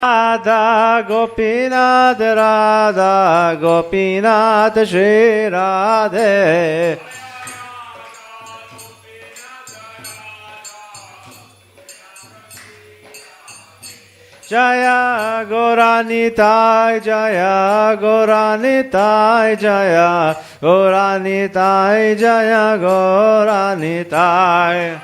Radha Gopinath Radha Gopinath Shri Radhe Jaya Gauranitai Jaya Gauranitai Jaya Gauranitai Jaya Gauranitai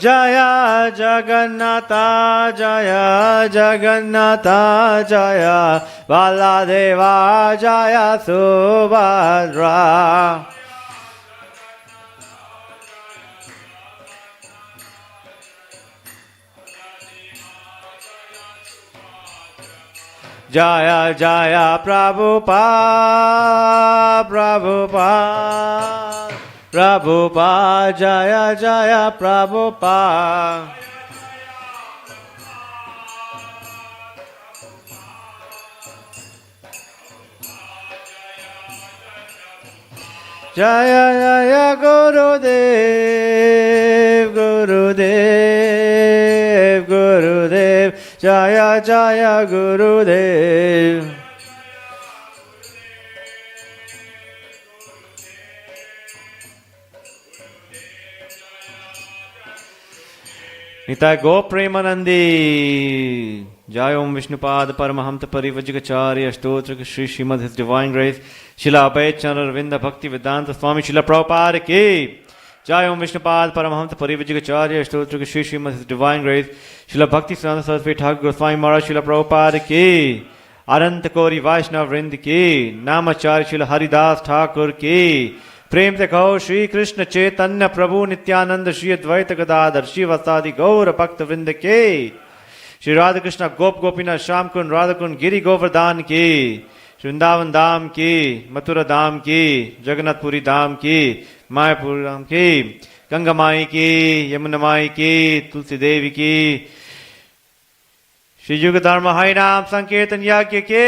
Jaya Jagannatha Jaya Jagannatha Jaya Baladeva Jaya Subhadra Jaya Jaya Prabhupada Prabhupada Prabhupada Jaya Jaya Prabhupada Jaya Jaya Gurudev Gurudev Gurudev Jaya Jaya Gurudev Nitai Go Premanandi Jai Om Vishnupad Paramahamsa Parivajikacharya Stotra Shri Srimad His Divine Grace Srila Abhay Chandra Ravinda Bhakti Vedanta Swami Srila Prabhupada Ki Jai Om Vishnupad Paramahamsa Parivajikacharya Stotra Shri Srimad His Divine Grace Srila Bhakti Siddhanta Saraswati Thakur Goswami Maharaj Srila Prabhupada Ki Aranta Kori Vaishnav Vrind Ki Namacharya Srila Haridas Thakur Ki प्रेम से कहो श्री कृष्ण चैतन्य प्रभु नित्यानंद श्री अद्वैत गदाधर श्री वसादि गौर भक्त वृंद के श्री राधा कृष्ण गोप गोपीनाथ श्याम कुंड राधा कुंड गिरि गोवर्धन की वृंदावन धाम की मथुरा धाम की जगन्नाथपुरी धाम की मायापुर धाम की गंगा माई की यमुना माई की तुलसी देवी की श्री युग धर्म हरि नाम संकीर्तन यज्ञ के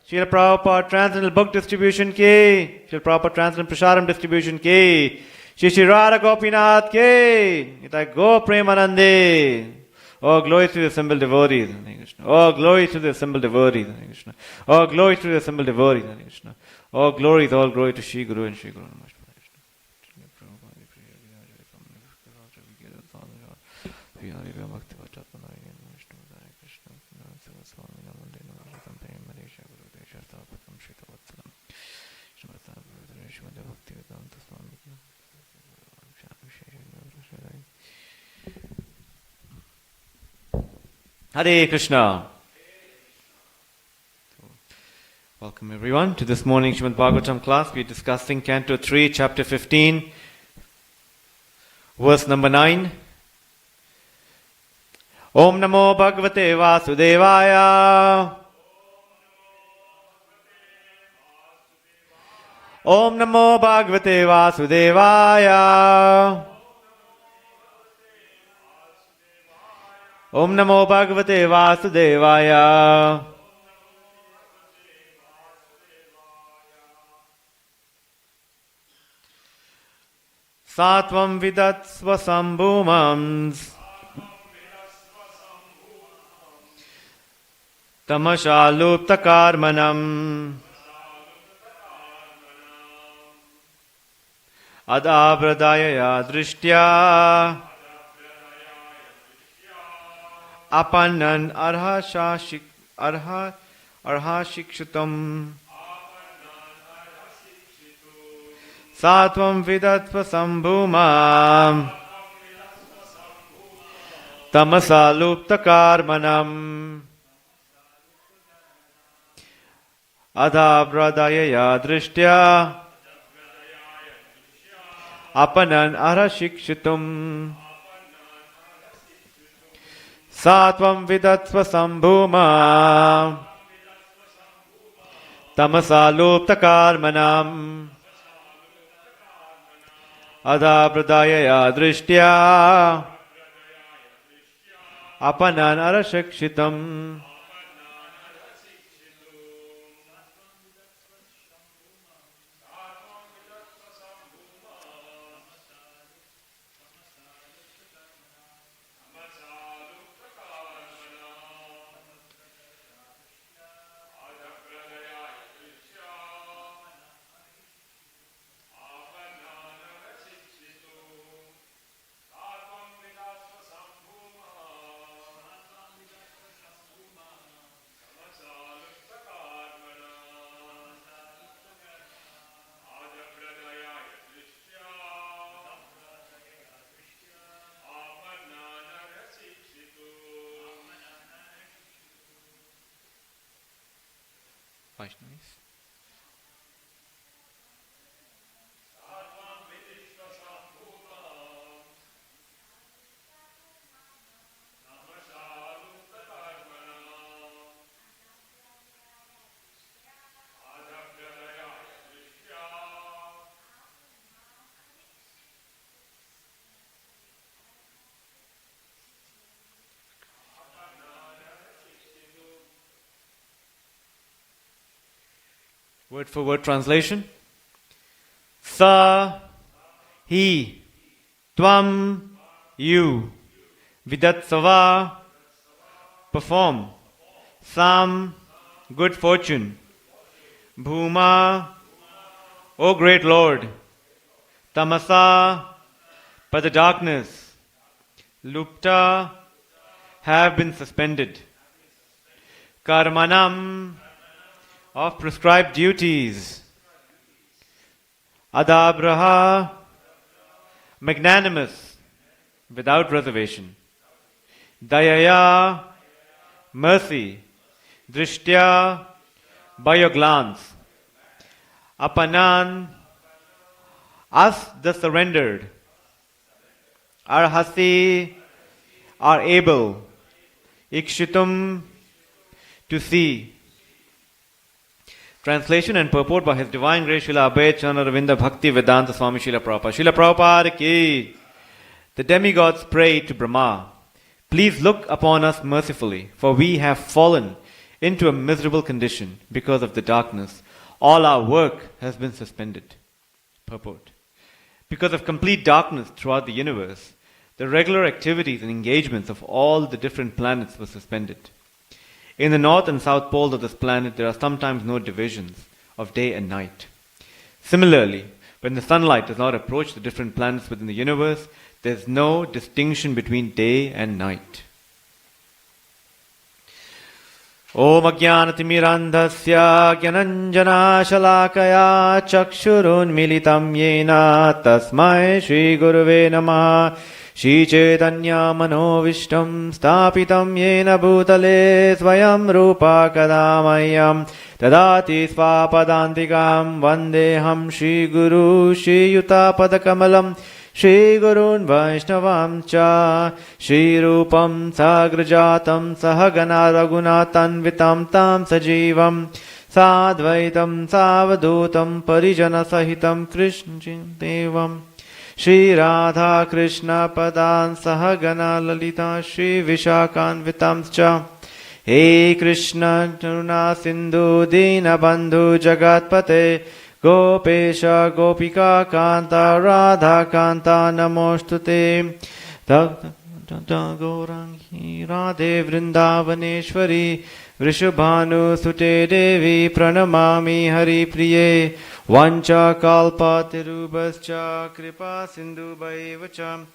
Srila Prabhupada Transcendental Book Distribution Ki, Srila Prabhupada Transcendental Prasadam Distribution Ki, Shri Radha Gopinath Ki, Nitai Go Premanande. Oh, glory to the assembled devotees. Oh, glory to the assembled devotees. Oh, glory to the assembled devotees. Oh, glory, all glory to Shri Guru and Shri Guru. Hare Krishna. Welcome everyone to this morning Srimad Bhagavatam class. We are discussing Canto 3, Chapter 15, verse number 9. Om Namo Bhagavate Vasudevaya. Om Namo Bhagavate Vasudevaya. Om Namo Bhagavate Vasudevaya. Satvam vidatsva sambhumams tamashalupta karmanam adabradayaya drishtya apannan arhashikshutam Satvam vidatva sambhumam tamasalupta karmanam adhabradayaya drishtya apanan arhashikshutam Satvam vidatva sambhumam tamasalupta karmanam adhabradayaya drishtya apanan arashikshitam Vaishnavis. Word for word translation. Sa, he, tvam, you, vidatsava, perform, sam, good fortune, bhuma, O great Lord, tamasa, but the darkness, lupta, have been suspended, karmanam, of prescribed duties, adabraha, magnanimous, without reservation, dayaya, mercy, drishtya, by your glance, apanan, us the surrendered, arhasi, are able, ikshitum, to see. Translation and purport by His Divine Grace Srila Abhay Chandra Ravinda Bhakti Vedanta Swami Srila Prabhupada. Srila Prabhupada ki. The demigods prayed to Brahma, please look upon us mercifully, for we have fallen into a miserable condition because of the darkness. All our work has been suspended. Purport. Because of complete darkness throughout the universe, the regular activities and engagements of all the different planets were suspended. In the north and south poles of this planet, there are sometimes no divisions of day and night. Similarly, when the sunlight does not approach the different planets within the universe, there is no distinction between day and night. Om Ajnanatimirandhasya Gyananjana Shalakaya Chakshurun Militam Yena Tasmai Shri Gurave Namaha Shri Chaitanya Manovishtam Stapitam Yena Bhutale Swayam Rupa Kadamayam Tadati Svapadantikam Vandeham Shri Guru Shri Yuta Padakamalam Shri Gurun Vaishnavam Cha Shri Rupam Sagrajatam Sahagana Raghunatan Vitam Tam Sajivam Sadvaitam Savadutam Parijana Sahitam Krishna Devam Shri Radha Krishna Padan Sahagana Lalita Shri Vishakan Vitam Cha He Krishna Karuna Sindhu Dina Bandhu Jagatpate Gopesha Gopika Kanta Radha Kanta Namostute Gaurangi Radhe Vrindavaneshwari Vrishabhanu Sute Devi Pranamami Hari Priye Vancha Kalpa Tirubhascha Kripa Sindhu Bhaivacha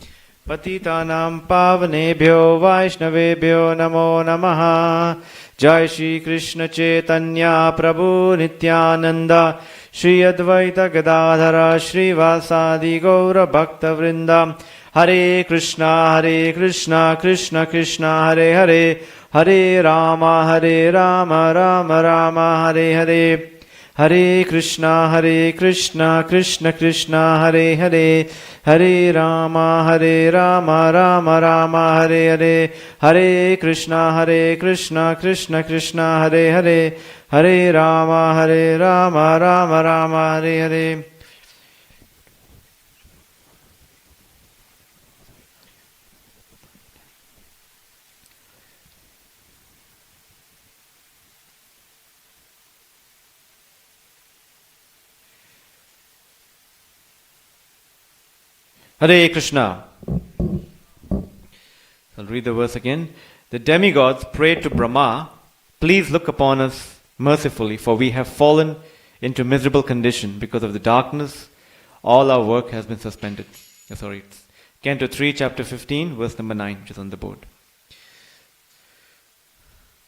Patitanam Pavanebhyo Vaishnavebhyo Namo Namaha Jai Shri Krishna Chaitanya Prabhu Nityananda Shri Advaita Gadadhara Shri Vasadi Gaura Bhakta Vrinda Hare Krishna Krishna Krishna Hare Hare Hare Rama Rama Rama Hare Hare Hare Krishna Krishna Krishna Hare Hare Hare Rama Rama Rama Hare Hare Hare Krishna Krishna Krishna Hare Hare Hare Rama Rama Rama Hare Hare. Hare Krishna. I'll read the verse again. The demigods prayed to Brahma, please look upon us mercifully, for we have fallen into miserable condition because of the darkness. All our work has been suspended. It's Canto 3, chapter 15, verse number 9, which is on the board.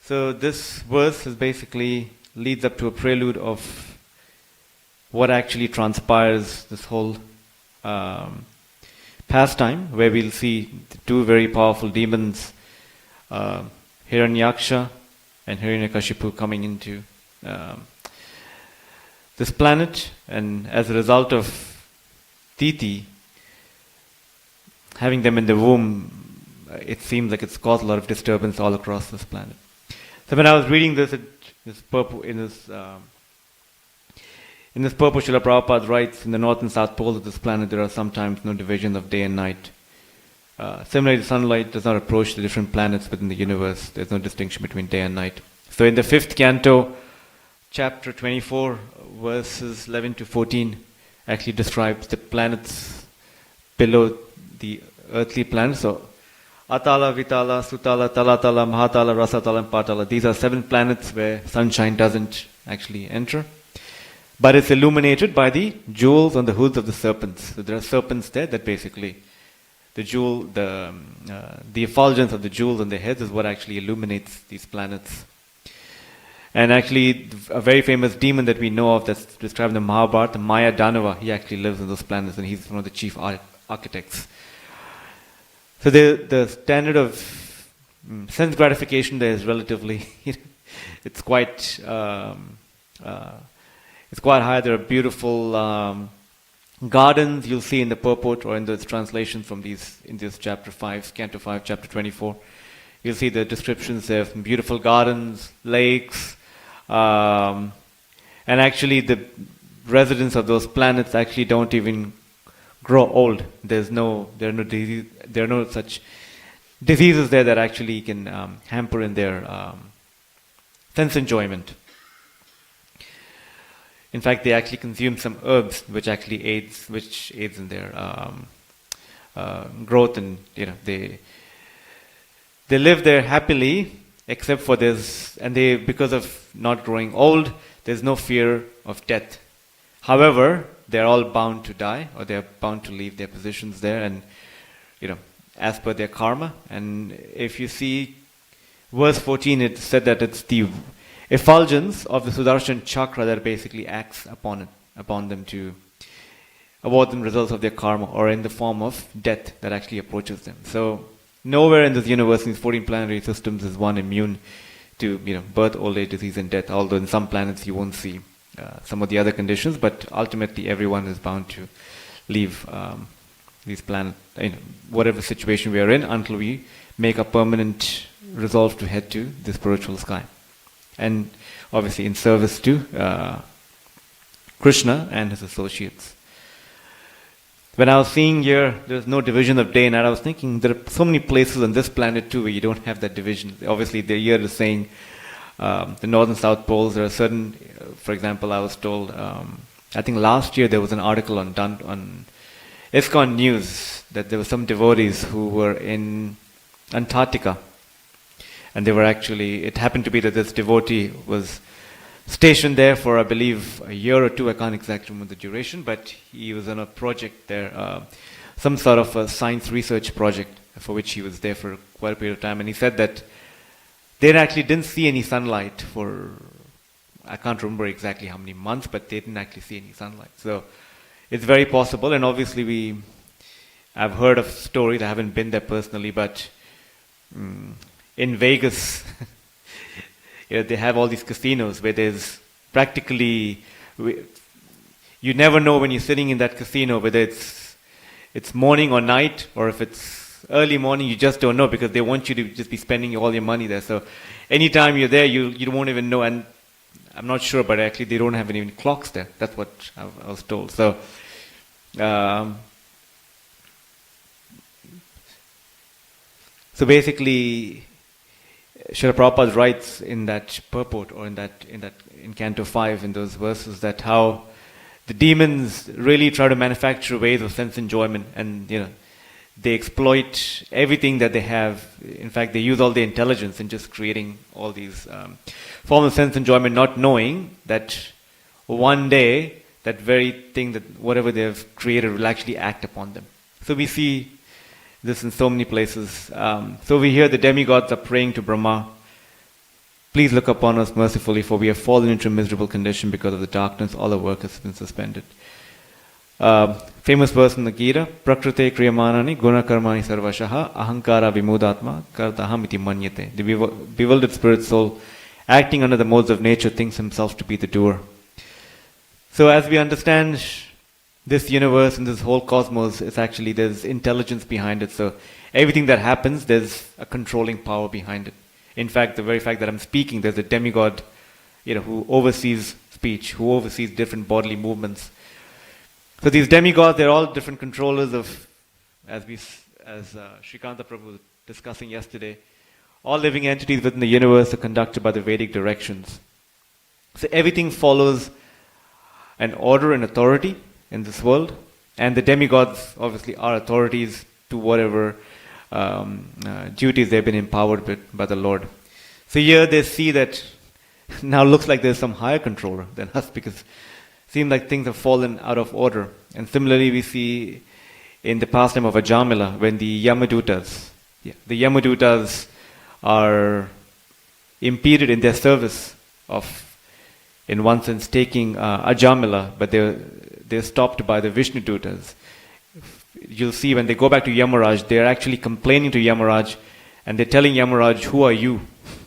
So this verse is basically leads up to a prelude of what actually transpires this whole pastime, where we'll see the two very powerful demons, Hiranyaksha and Hiranyakashipu, coming into this planet, and as a result of Titi having them in the womb, it seems like it's caused a lot of disturbance all across this planet. So when I was reading this, in this purpose, Srila Prabhupada writes, in the north and south poles of this planet, there are sometimes no division of day and night. Similarly, the sunlight does not approach the different planets within the universe. There's no distinction between day and night. So in the 5th canto, chapter 24, verses 11 to 14, actually describes the planets below the earthly planets. So, Atala, Vitala, Sutala, Talatala, Mahatala, Rasatala, and Patala. These are 7 planets where sunshine doesn't actually enter. But it's illuminated by the jewels on the hoods of the serpents. So there are serpents there that basically, the effulgence of the jewels on their heads is what actually illuminates these planets. And actually, a very famous demon that we know of that's described in the Mahabharata, Maya Danava, he actually lives on those planets and he's one of the chief architects. So the standard of sense gratification there is relatively, it's quite high. There are beautiful gardens you'll see in the purport or in the translations from in this chapter 5, canto 5, chapter 24. You'll see the descriptions there of beautiful gardens, lakes, and actually the residents of those planets actually don't even grow old. There are no such diseases there that actually can hamper in their sense enjoyment. In fact, they actually consume some herbs, which aids in their growth, and they live there happily, except for this, and because of not growing old, there's no fear of death. However, they're all bound to die, or they're bound to leave their positions there, and as per their karma. And if you see verse 14, it said that it's the effulgence of the Sudarshan chakra that basically acts upon them to award them results of their karma, or in the form of death that actually approaches them. So nowhere in this universe, in these 14 planetary systems, is one immune to birth, old age, disease, and death. Although in some planets you won't see some of the other conditions, but ultimately everyone is bound to leave these planets, whatever situation we are in, until we make a permanent resolve to head to the spiritual sky. And obviously in service to Krishna and his associates. When I was seeing here, there's no division of day and night, I was thinking there are so many places on this planet too where you don't have that division. Obviously the year is saying the north and south poles, there are certain, for example, I was told, I think last year there was an article on ISKCON News that there were some devotees who were in Antarctica. And they were it happened to be that this devotee was stationed there for, I believe, a year or two. I can't exactly remember the duration, but he was on a project there, some sort of a science research project for which he was there for quite a period of time. And he said that they actually didn't see any sunlight for, I can't remember exactly how many months, but they didn't actually see any sunlight. So it's very possible, and obviously I've heard of stories, I haven't been there personally, but in Vegas, they have all these casinos where there's practically, you never know when you're sitting in that casino whether it's morning or night, or if it's early morning, you just don't know, because they want you to just be spending all your money there. So anytime you're there, you won't even know. And I'm not sure, but actually they don't have any clocks there. That's what I was told. So basically, Srila Prabhupada writes in that purport, or in Canto 5, in those verses, that how the demons really try to manufacture ways of sense enjoyment, and they exploit everything that they have. In fact, they use all their intelligence in just creating all these forms of sense enjoyment, not knowing that one day that very thing, that whatever they have created, will actually act upon them. So we see this in so many places. So we hear the demigods are praying to Brahma, "Please look upon us mercifully, for we have fallen into a miserable condition because of the darkness. All our work has been suspended." Famous verse in the Gita, "Prakrute kriyamanani guna karmani sarvashaha ahankara vimudatma kartaham iti manyate." The bewildered spirit soul, acting under the modes of nature, thinks himself to be the doer. So as we understand this universe and this whole cosmos, it's actually, there's intelligence behind it. So everything that happens, there's a controlling power behind it. In fact, the very fact that I'm speaking, there's a demigod, who oversees speech, who oversees different bodily movements. So these demigods, they're all different controllers of, as Shrikanta Prabhu was discussing yesterday, all living entities within the universe are conducted by the Vedic directions. So everything follows an order and authority in this world, and the demigods obviously are authorities to whatever duties they've been empowered with by the Lord. So here they see that now looks like there's some higher controller than us, because it seems like things have fallen out of order. And similarly we see in the pastime of Ajamila, when the Yamadutas are impeded in their service of, in one sense, taking Ajamila, but they're stopped by the Vishnu Dutas. You'll see when they go back to Yamaraj, they're actually complaining to Yamaraj, and they're telling Yamaraj, who are you,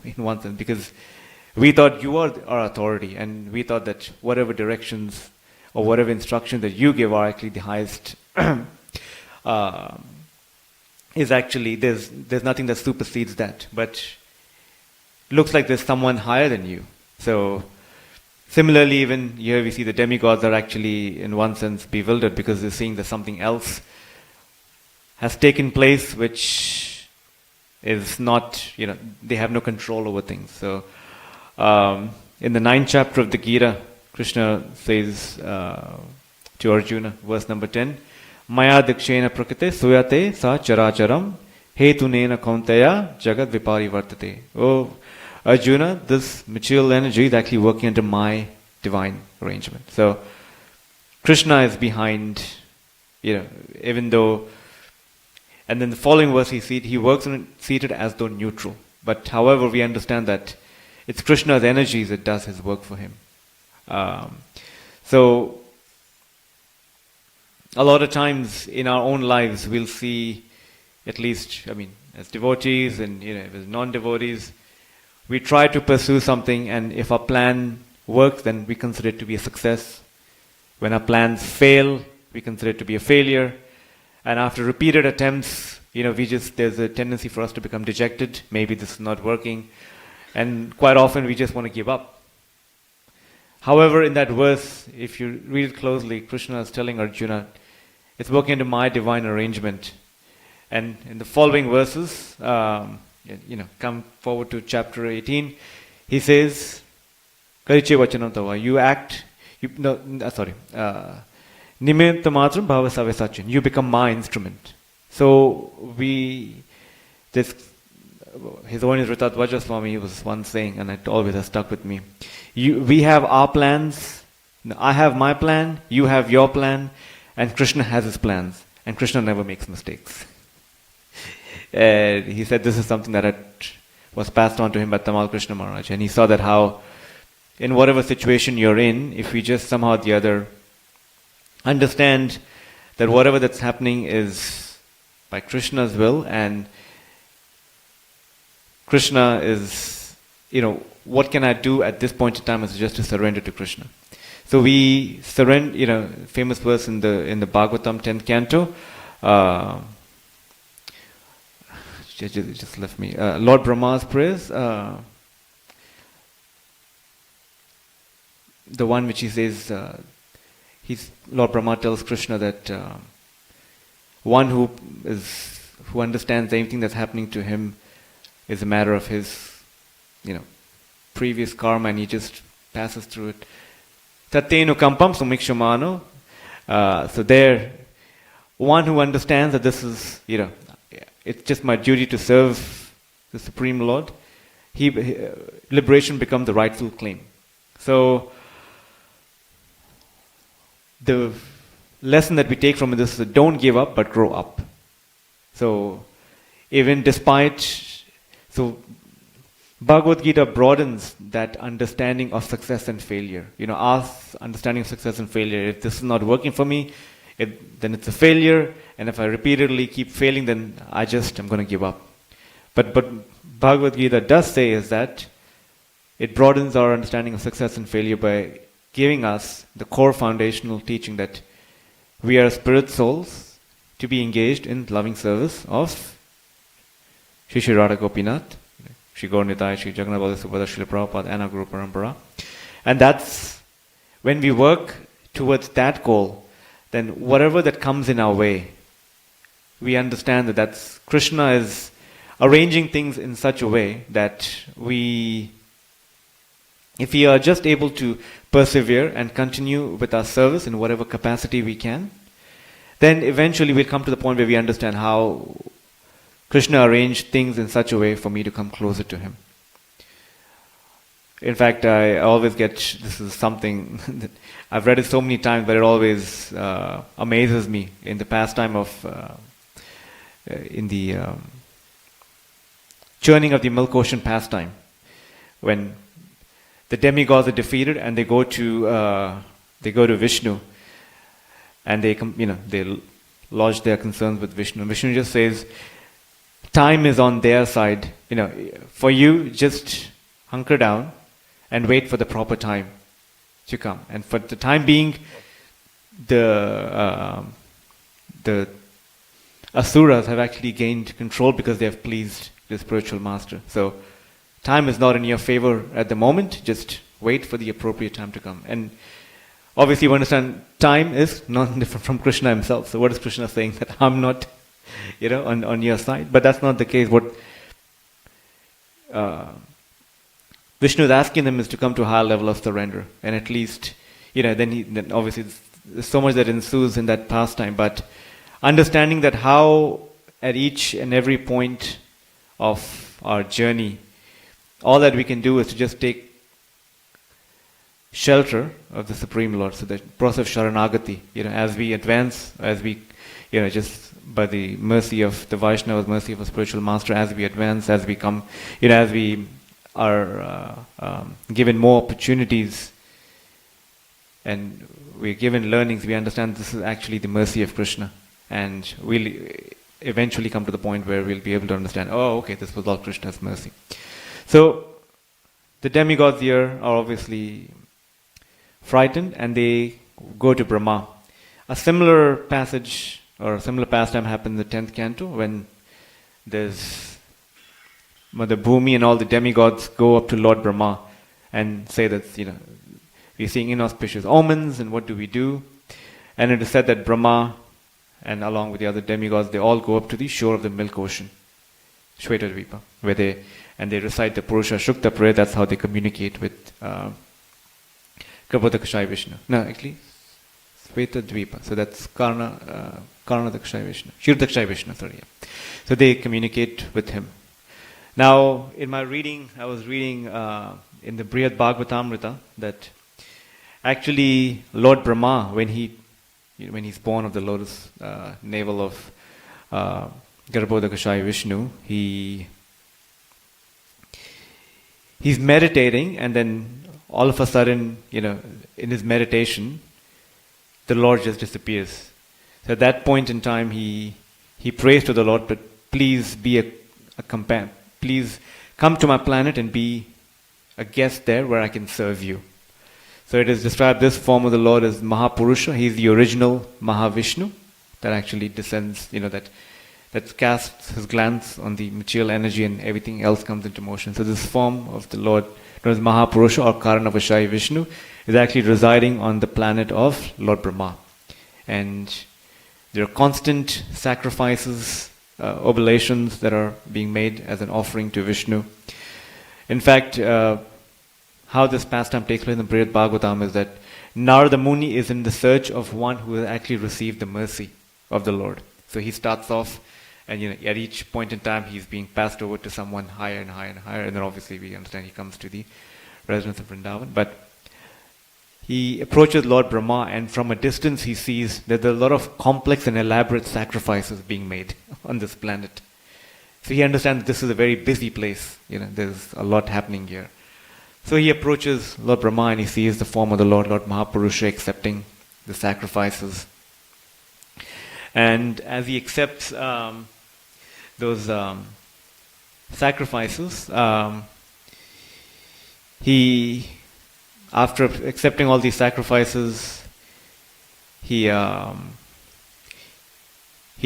in one sense, because we thought you are our authority, and we thought that whatever directions or whatever instructions that you give are actually the highest. Is actually, there's nothing that supersedes that, but looks like there's someone higher than you. So similarly, even here we see the demigods are actually, in one sense, bewildered, because they're seeing that something else has taken place which is not, they have no control over things. So in the 9th chapter of the Gita, Krishna says to Arjuna, verse number 10, Maya dikshena prakite suyate sa characharam hetunena kaunteya jagat vipari vartate. Oh Arjuna, this material energy is actually working under my divine arrangement. So Krishna is behind, even though, and then the following verse he works on it seated as though neutral. But however, we understand that it's Krishna's energies that does his work for him. So a lot of times in our own lives, we'll see, at least, as devotees and as non-devotees, we try to pursue something, and if our plan works, then we consider it to be a success. When our plans fail, we consider it to be a failure. And after repeated attempts, there's a tendency for us to become dejected. Maybe this is not working. And quite often we just want to give up. However, in that verse, if you read it closely, Krishna is telling Arjuna, it's working under my divine arrangement. And in the following verses, come forward to chapter 18, he says, Kariche vachanam tava, Nimitta matram bhava savesachin, you become my instrument. So His Holiness Ritat Vajraswami was once saying, and it always has stuck with me, we have our plans, I have my plan, you have your plan, and Krishna has his plans, and Krishna never makes mistakes. He said this is something that was passed on to him by Tamal Krishna Maharaj, and he saw that how, in whatever situation you're in, if we just somehow or the other understand that whatever that's happening is by Krishna's will, and Krishna is, what can I do at this point in time is just to surrender to Krishna. So we surrender, famous verse in the Bhagavatam 10th canto, just left me, Lord Brahma's prayers, the one which he says, Lord Brahma tells Krishna that one who understands anything that's happening to him is a matter of his, previous karma, and he just passes through it. Tattenu kampam sumikshamano. So there, one who understands that this is, it's just my duty to serve the Supreme Lord, liberation becomes the rightful claim. So the lesson that we take from this is don't give up, but grow up. So even so Bhagavad Gita broadens that understanding of success and failure. Our understanding of success and failure. If this is not working for me, then it's a failure. And if I repeatedly keep failing, then I'm going to give up. But Bhagavad Gita does say is that it broadens our understanding of success and failure by giving us the core foundational teaching that we are spirit souls to be engaged in loving service of Shri Radha Gopinath, Shri Gaur Nitai, Shri Jagannath Baladev Subhadra, Srila Prabhupada, and our Guru Parampara. And that's when we work towards that goal, then whatever that comes in our way, we understand that that's Krishna is arranging things in such a way that if we are just able to persevere and continue with our service in whatever capacity we can, then eventually we'll come to the point where we understand how Krishna arranged things in such a way for me to come closer to Him. In fact, I always get, this is something that I've read it so many times, but it always amazes me in the pastime of, in the churning of the milk ocean pastime, when the demigods are defeated and they go to Vishnu, and they lodge their concerns with Vishnu. Vishnu just says, time is on their side. For you, just hunker down and wait for the proper time to come. And for the time being, the asuras have actually gained control because they have pleased the spiritual master. So time is not in your favor at the moment. Just wait for the appropriate time to come. And obviously, you understand, time is not different from Krishna himself. So what is Krishna saying? That I'm not, on your side. But that's not the case. What Vishnu is asking them is to come to a higher level of surrender. And at least, then obviously there's so much that ensues in that pastime. But understanding that how at each and every point of our journey, all that we can do is to just take shelter of the Supreme Lord. So the process of Sharanagati, as we advance, as we, just by the mercy of the Vaishnavas, mercy of a spiritual master, as we advance, as we come, as we are given more opportunities and we're given learnings, we understand this is actually the mercy of Krishna. And we'll eventually come to the point where we'll be able to understand, okay, this was Lord Krishna's mercy. So the demigods here are obviously frightened and they go to Brahma. A similar passage or a similar pastime happened in the 10th canto when there's Mother Bhumi and all the demigods go up to Lord Brahma and say that, we're seeing inauspicious omens and what do we do? And it is said that Brahma and along with the other demigods, they all go up to the shore of the milk ocean, Shvetadvipa, where they recite the Purusha Shukta prayer. That's how they communicate with Kapodakashai Vishnu. No, actually, Shvetadvipa. So that's Karnadakashai Vishnu. Shirdakashai Vishnu, sorry. Yeah. So they communicate with him. Now, in my reading, I was reading in the Brihad Bhagavatamrita that actually Lord Brahma, when he's born of the lotus navel of Garbhodakashai Vishnu, he's meditating, and then all of a sudden, in his meditation, the Lord just disappears. So at that point in time, he prays to the Lord, but please be a companion. Please come to my planet and be a guest there where I can serve you. So it is described, this form of the Lord as Mahapurusha. He is the original Mahavishnu that actually descends, that casts his glance on the material energy and everything else comes into motion. So this form of the Lord, known as Mahapurusha or Karanavashai Vishnu, is actually residing on the planet of Lord Brahma. And there are constant sacrifices, oblations that are being made as an offering to Vishnu. In fact, how this pastime takes place in the Brihad Bhagavatam is that Narada Muni is in the search of one who has actually received the mercy of the Lord. So he starts off, and at each point in time he's being passed over to someone higher and higher and higher, and then obviously we understand he comes to the residence of Vrindavan. But he approaches Lord Brahma, and from a distance he sees that there are a lot of complex and elaborate sacrifices being made on this planet. So he understands this is a very busy place. There's a lot happening here. So he approaches Lord Brahma and he sees the form of the Lord Mahapurusha, accepting the sacrifices. And as he accepts those sacrifices, he after accepting all these sacrifices, he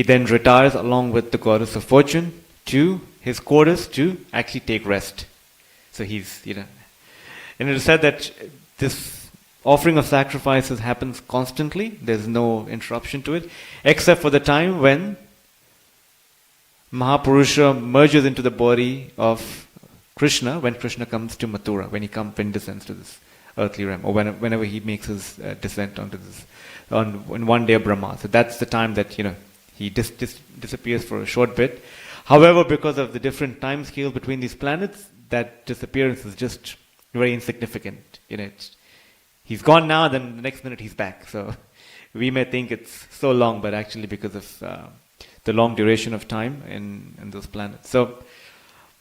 then retires along with the goddess of fortune to his quarters to actually take rest. So he's, and it is said that this offering of sacrifices happens constantly. There's no interruption to it, except for the time when Mahapurusha merges into the body of Krishna, when Krishna comes to Mathura, when he descends to this earthly realm, or whenever he makes his descent onto this, on one day of Brahma. So that's the time that, he disappears for a short bit. However, because of the different time scales between these planets, that disappearance is just very insignificant. He's gone now, then the next minute he's back. So we may think it's so long, but actually because of the long duration of time in those planets. So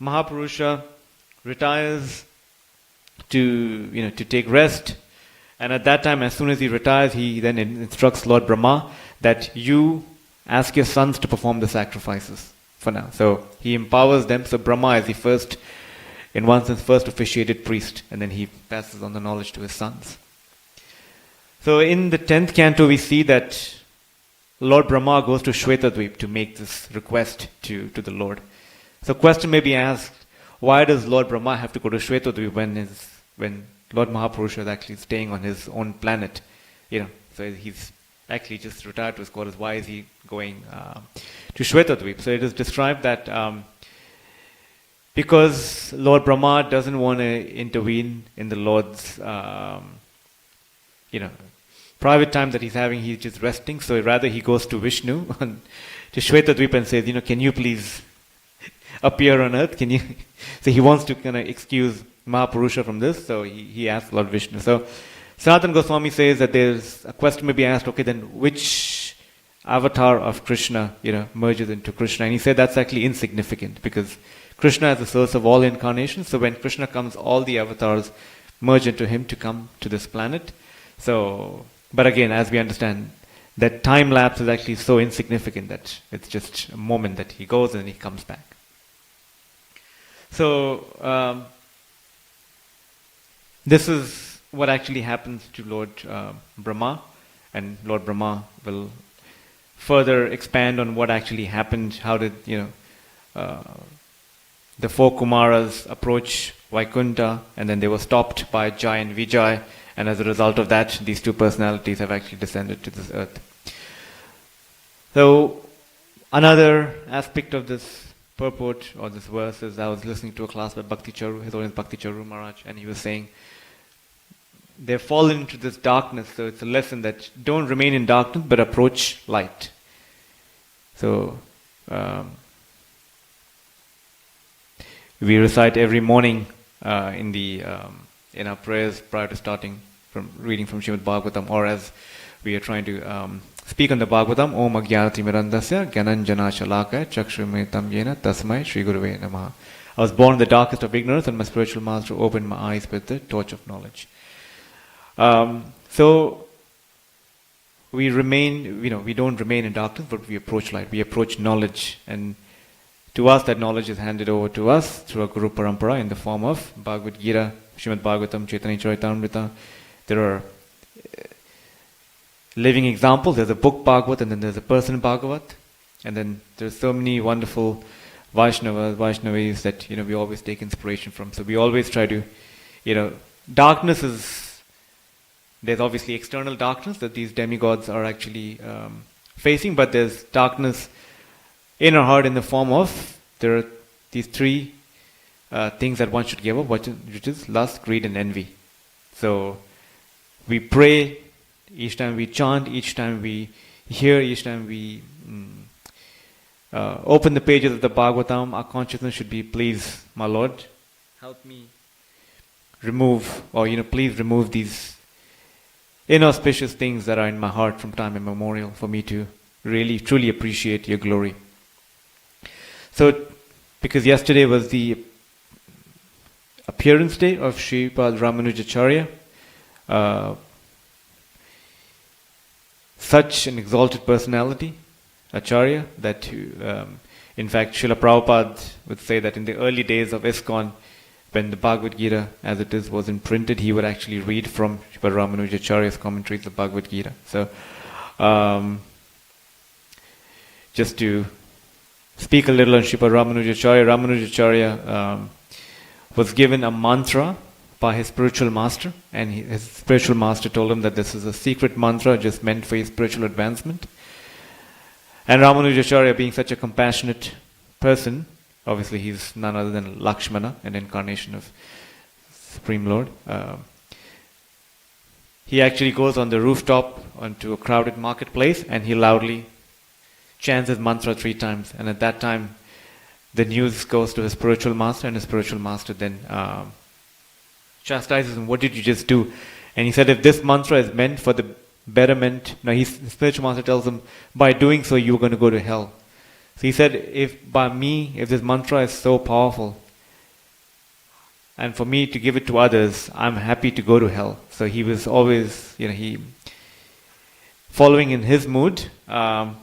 Mahapurusha retires to take rest, and at that time, as soon as he retires, he then instructs Lord Brahma that you ask your sons to perform the sacrifices for now. So he empowers them. So Brahma is the first, in one sense, first officiated priest, and then he passes on the knowledge to his sons. So in the 10th canto, we see that Lord Brahma goes to Shvetadvip to make this request to the Lord. So question may be asked, why does Lord Brahma have to go to Shvetadvip when Lord Mahapurusha is actually staying on his own planet? So he's actually just retired to his quarters. Why is he going to Shvetadvip? So it is described that because Lord Brahma doesn't want to intervene in the Lord's private time that he's having, he's just resting. So rather he goes to Vishnu, to Shvetadvip, and says, can you please appear on earth? Can you? So he wants to kind of excuse Mahapurusha from this. So he asks Lord Vishnu. So Sanatana Goswami says that there's a question may be asked, okay, then which avatar of Krishna, merges into Krishna? And he said that's actually insignificant, because Krishna is the source of all incarnations. So when Krishna comes, all the avatars merge into him to come to this planet. So, but again, as we understand, that time lapse is actually so insignificant that it's just a moment that he goes and he comes back. So this is what actually happens to Lord Brahma, and Lord Brahma will further expand on what actually happened. How did the four Kumaras approach Vaikuntha, and then they were stopped by Jai and Vijay, and as a result of that, these two personalities have actually descended to this earth. So another aspect of this purport or this verse is, I was listening to a class by Bhakti Charu, his Holiness Bhakti Charu Maharaj, and he was saying they've fallen into this darkness. So it's a lesson that don't remain in darkness but approach light. So we recite every morning in our prayers prior to starting from reading from Srimad Bhagavatam, or as we are trying to speak on the Bhagavatam, Om Agyati Mirandasya Gyananjana Shalakaya Chakshrumetam Yena Tasmai Shri Gurave Namaha. I was born in the darkest of ignorance, and my spiritual master opened my eyes with the torch of knowledge. So we remain, we don't remain in darkness, but we approach light. We approach knowledge, and to us that knowledge is handed over to us through a Guru Parampara in the form of Bhagavad Gita, Srimad Bhagavatam, Chaitanya Charitamrita. There are living examples. There's a book Bhagavat, and then there's a person Bhagavat, and then there's so many wonderful Vaishnavis that we always take inspiration from. So we always try to, darkness is, there's obviously external darkness that these demigods are actually facing, but there's darkness in our heart in the form of, there are these three things that one should give up, which is lust, greed, and envy. So we pray each time we chant, each time we hear, each time we open the pages of the Bhagavatam, our consciousness should be, please, my Lord, help me remove, or please remove these inauspicious things that are in my heart from time immemorial, for me to really, truly appreciate your glory. So, because yesterday was the appearance day of Sripad Ramanujacharya, such an exalted personality, Acharya, that in fact Srila Prabhupada would say that in the early days of ISKCON, when the Bhagavad Gita, as it is, wasn't printed, he would actually read from Sripad Ramanujacharya's commentaries of Bhagavad Gita. So, just to speak a little on Sripad Ramanujacharya, Ramanujacharya was given a mantra by his spiritual master, and his spiritual master told him that this is a secret mantra just meant for his spiritual advancement. And Ramanujacharya, being such a compassionate person, obviously he's none other than Lakshmana, an incarnation of Supreme Lord. He actually goes on the rooftop onto a crowded marketplace and he loudly chants his mantra 3 times. And at that time, the news goes to his spiritual master, and his spiritual master then chastises him, "What did you just do?" And he said, if this mantra is meant for the betterment, now his spiritual master tells him, by doing so you're going to go to hell. So he said, if this mantra is so powerful, and for me to give it to others, I'm happy to go to hell. So he was always, he following in his mood, following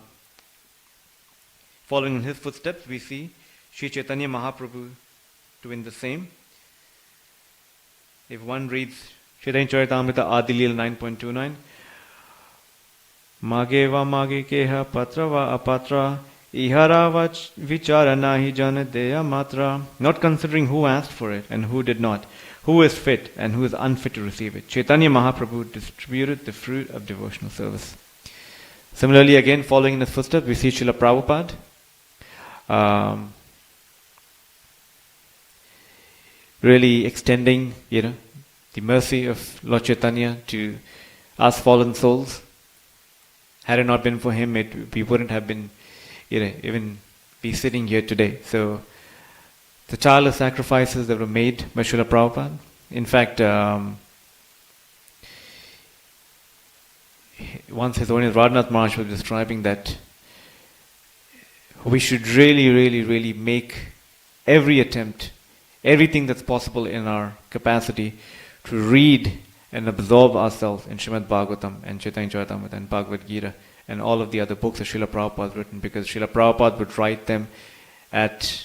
in his footsteps. We see Sri Chaitanya Mahaprabhu doing the same. If one reads Chaitanya Charitamrita Adilil 9.29, Mage va mage keha patra va apatra ihara va vichara nahi jana deya matra. Not considering who asked for it and who did not, who is fit and who is unfit to receive it. Chaitanya Mahaprabhu distributed the fruit of devotional service. Similarly, again, following in his footsteps, we see Srila Prabhupada. Really extending, the mercy of Lord Chaitanya to us fallen souls. Had it not been for him, we wouldn't have been, even be sitting here today. So, the childless sacrifices that were made by Srila Prabhupada. In fact, once His Holiness Radhanath Maharaj was describing that we should really, really, really make every attempt, everything that's possible in our capacity to read and absorb ourselves in Srimad Bhagavatam and Chaitanya Charitamrita and Bhagavad Gita and all of the other books that Srila Prabhupada has written, because Srila Prabhupada would write them at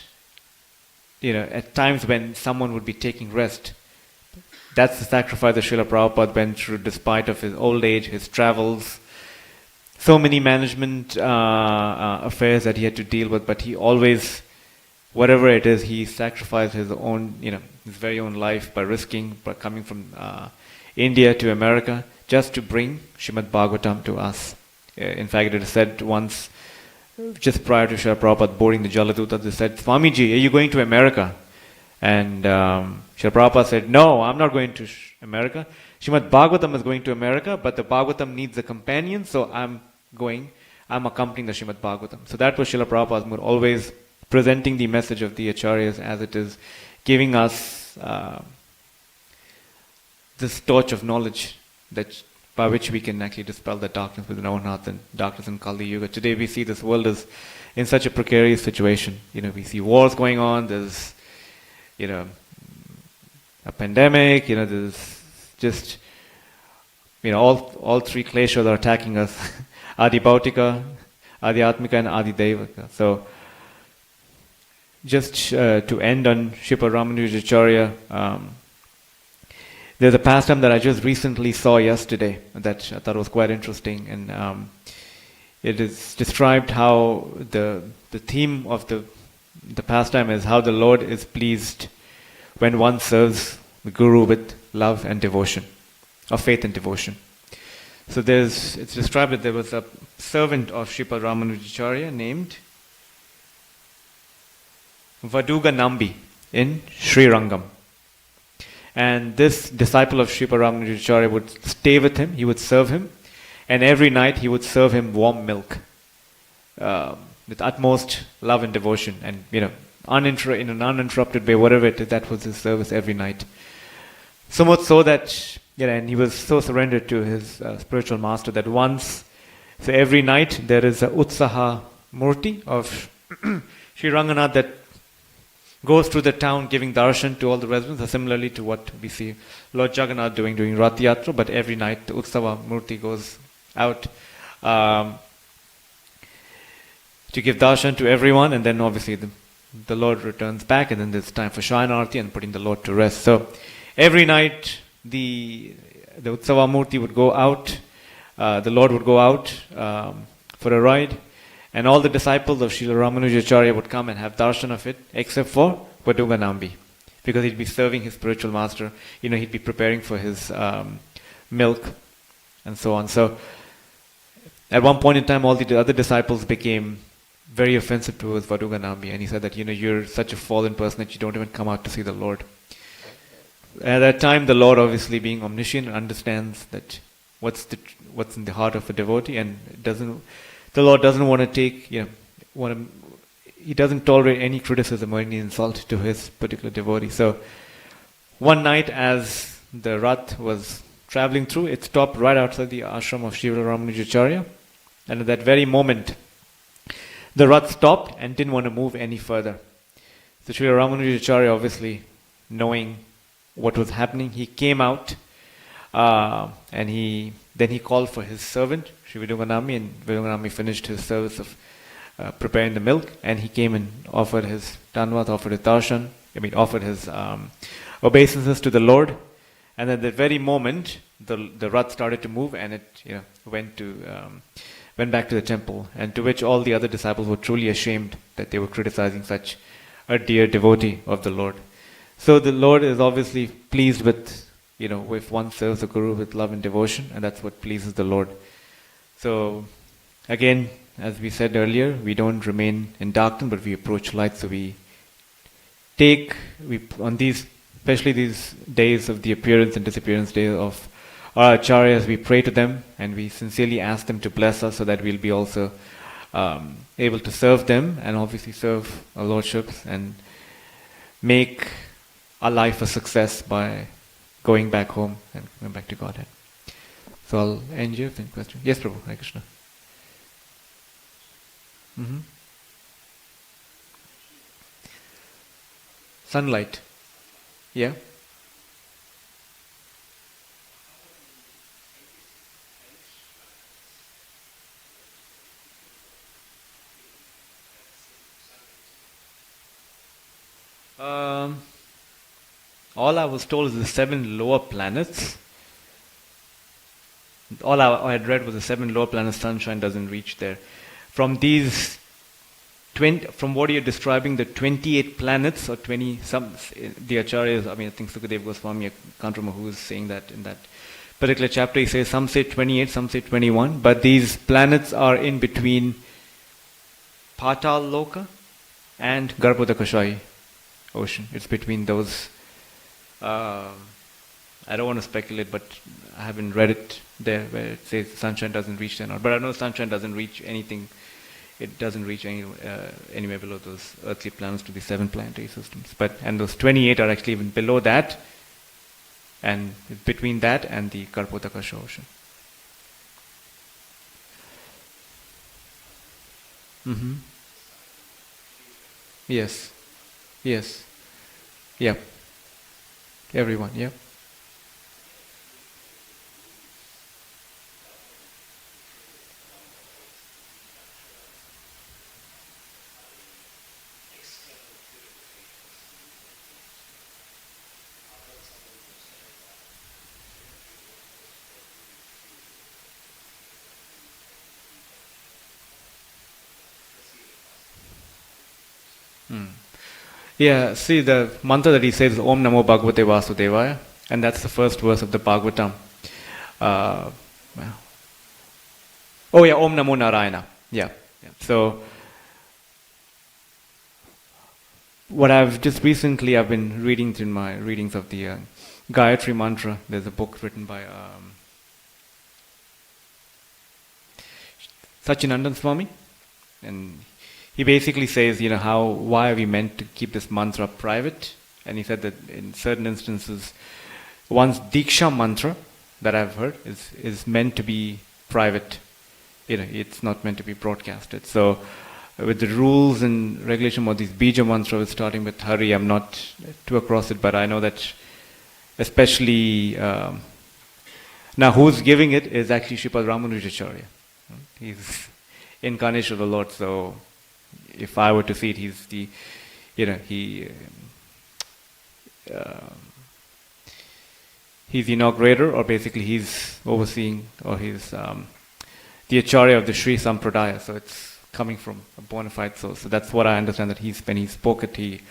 times when someone would be taking rest. That's the sacrifice that Srila Prabhupada went through despite of his old age, his travels, so many management affairs that he had to deal with, but he always, whatever it is, he sacrificed his own, his very own life by coming from India to America just to bring Srimad Bhagavatam to us. In fact, it is said once, just prior to Srila Prabhupada boarding the Jaladuta, they said, "Swamiji, are you going to America?" And Srila Prabhupada said, "No, I'm not going to America. Srimad Bhagavatam is going to America, but the Bhagavatam needs a companion, so I'm accompanying the Srimad Bhagavatam." So that was Srila Prabhupada's mood, always presenting the message of the Acharyas as it is, giving us this torch of knowledge by which we can actually dispel the darkness within our hearts and darkness in Kali Yuga. Today we see this world is in such a precarious situation. We see wars going on, there's a pandemic, there's just all 3 kleshas are attacking us. Adi Bhautika, Adi Atmika and Adi Devaka. So just to end on Sripad Ramanujacharya, there's a pastime that I just recently saw yesterday that I thought was quite interesting, and it is described how the theme of the pastime is how the Lord is pleased when one serves the Guru with love and devotion, of faith and devotion. So it's described that there was a servant of Sripad Ramanujacharya named Vaduga Nambi in Sri Rangam. And this disciple of Sripad Ramanujacharya would stay with him, he would serve him, and every night he would serve him warm milk with utmost love and devotion, and in an uninterrupted way, whatever it is, that was his service every night. So much so that, and he was so surrendered to his spiritual master that so every night there is a Utsaha Murti of Sri Ranganath that goes through the town giving darshan to all the residents, similarly to what we see Lord Jagannath doing during Rath Yatra, but every night the Utsava Murti goes out to give darshan to everyone, and then obviously the the Lord returns back, and then there's time for Shayana Arati and putting the Lord to rest. So every night the Utsava Murti would go out, the Lord would go out for a ride, and all the disciples of Srila Ramanujacharya would come and have darshan of it, except for Vaduga Nambi, because he'd be serving his spiritual master. He'd be preparing for his milk and so on. So at one point in time, all the other disciples became very offensive towards Vaduga Nambi, and he said that you're such a fallen person that you don't even come out to see the Lord. At that time, the Lord, obviously being omniscient, understands that what's in the heart of a devotee, and the Lord doesn't want to take, he doesn't tolerate any criticism or any insult to his particular devotee. So one night, as the Rath was traveling through, it stopped right outside the ashram of Srila Ramanujacharya, and at that very moment, the Rath stopped and didn't want to move any further. So Srila Ramanujacharya, obviously knowing what was happening, he came out, and then he called for his servant, Sri Viduganami, and Viduganami finished his service of preparing the milk, and he came and offered his Tanvat, offered his darshan, offered his obeisances to the Lord. And at that very moment, the Rath started to move, and it went back to the temple, and to which all the other disciples were truly ashamed that they were criticizing such a dear devotee of the Lord. So the Lord is obviously pleased with, if one serves the Guru with love and devotion, and that's what pleases the Lord. So again, as we said earlier, we don't remain in darkness, but we approach light. So on these, especially these days of the appearance and disappearance days of our acharyas, we pray to them and we sincerely ask them to bless us so that we'll be also able to serve them and obviously serve our lordships and make our life a success by going back home and going back to Godhead. So I'll end here. Any question? Yes, Prabhu. Hare Krishna. Sunlight. Yeah. All I was told is the 7 lower planets. All I had read was the 7 lower planets, sunshine doesn't reach there. From these from what you're describing, the 28 planets or 20 the acharyas, I think Sukadeva Goswami, I can't remember who is saying that in that particular chapter. He says some say 28, some say 21, but these planets are in between Patal Loka and Garbhodakashai ocean. It's between those. I don't want to speculate, but I haven't read it there where it says sunshine doesn't reach there. But I know sunshine doesn't reach anything. It doesn't reach anywhere below those earthly planets to the 7 planetary systems. And those 28 are actually even below that, and between that and the Garbhodakasha ocean. Yes. Yes. Yep. Everyone, yep. Yeah, see the mantra that he says is Om Namo Bhagavate Vasudevaya, and that's the first verse of the Bhagavatam. Om Namo Narayana. Yeah. So what I've been reading in my readings of the Gayatri mantra. There's a book written by Sachinandan Swami, and he basically says, why are we meant to keep this mantra private? And he said that in certain instances, one's Diksha mantra that I've heard is meant to be private. It's not meant to be broadcasted. So with the rules and regulation of these Bija mantra, starting with Hari, I'm not too across it, but I know that especially now who's giving it is actually Sripad Ramanujacharya. He's incarnation of the Lord, so if I were to see it, uh, he's the inaugurator, or basically he's overseeing, or he's the Acharya of the Sri Sampradaya. So it's coming from a bona fide source. So that's what I understand, that when he spoke it,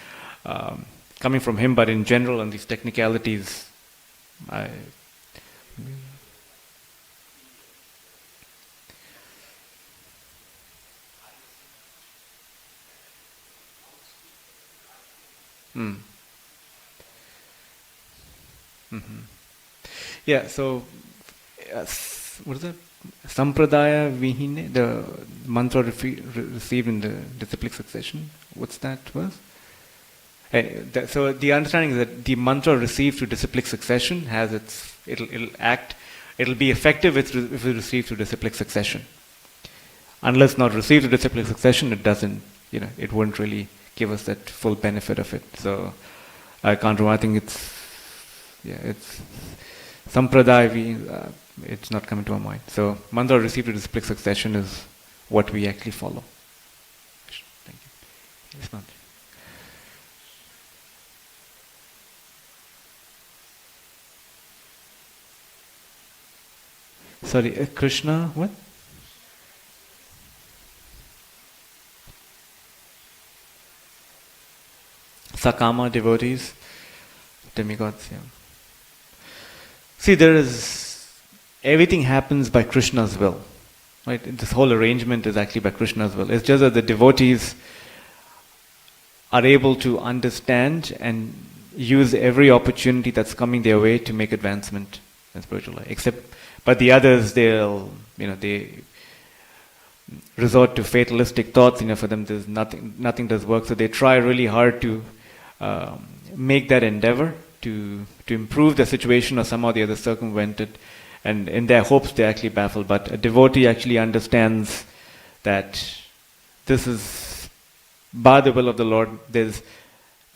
coming from him, but in general on these technicalities, Yeah, so what is that? Sampradaya Vihine, the mantra received in the disciplic succession. What's that verse? So the understanding is that the mantra received through disciplic succession it'll be effective if it's received through disciplic succession. Unless not received through disciplic succession, it doesn't, it wouldn't really give us that full benefit of it. So I can't remember. I think it's Sampradaya, it's not coming to our mind. So mantra received through disciplic succession is what we actually follow. Thank you. It's not. Sorry, Krishna, what? Sakama devotees, demigods, yeah. See, everything happens by Krishna's will, right? This whole arrangement is actually by Krishna's will. It's just that the devotees are able to understand and use every opportunity that's coming their way to make advancement in spiritual life. But the others, they resort to fatalistic thoughts. For them, there's nothing does work. So they try really hard to make that endeavor to improve the situation, or somehow the other circumvent it, and in their hopes they actually baffle. But a devotee actually understands that this is by the will of the Lord. There's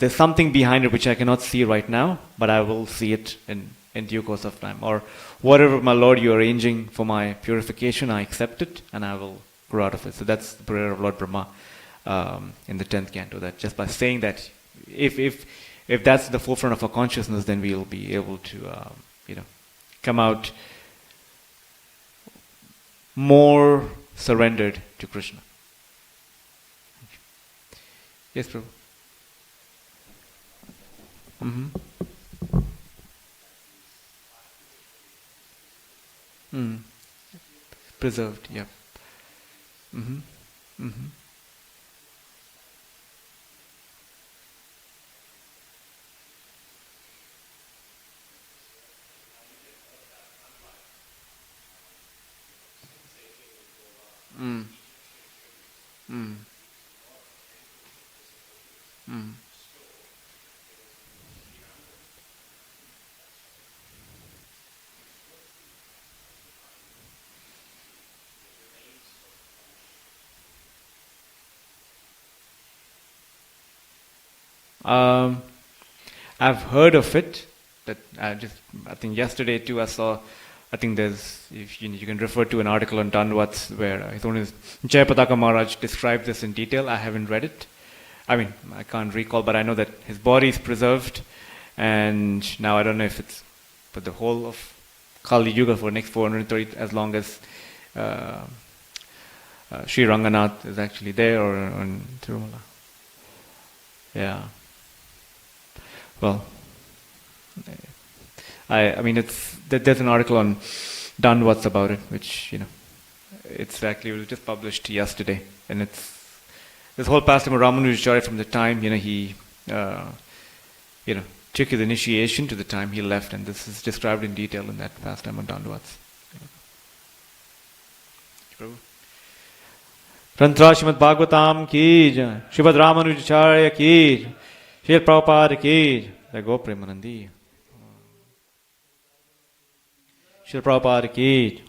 something behind it which I cannot see right now, but I will see it in due course of time. Or whatever, my Lord, you're arranging for my purification, I accept it and I will grow out of it. So that's the prayer of Lord Brahma in the 10th canto, that just by saying that, if that's the forefront of our consciousness, then we'll be able to come out more surrendered to Krishna. Yes, Prabhu. Preserved, yeah. I've heard of it. That I think yesterday too I saw. I think if you can refer to an article on Dandavats where His Holiness Jayapataka Maharaj described this in detail. I haven't read it. I mean, I can't recall, but I know that his body is preserved, and now I don't know if it's for the whole of Kali Yuga, for next 430, as long as Sri Ranganath is actually there, or on Tirumala. Yeah. Well, I mean, there's an article on Dandavats about it, which it was just published yesterday, and it's this whole pastime of Ramanujacharya from the time he took his initiation to the time he left, and this is described in detail in that pastime on Dandavats. Tantra Srimad Bhagavatam ki jai, Srimad Ramanujacharya ki jai, Srila Prabhupada ki jai, Go Premanandi. Srila Prabhupada ki jai.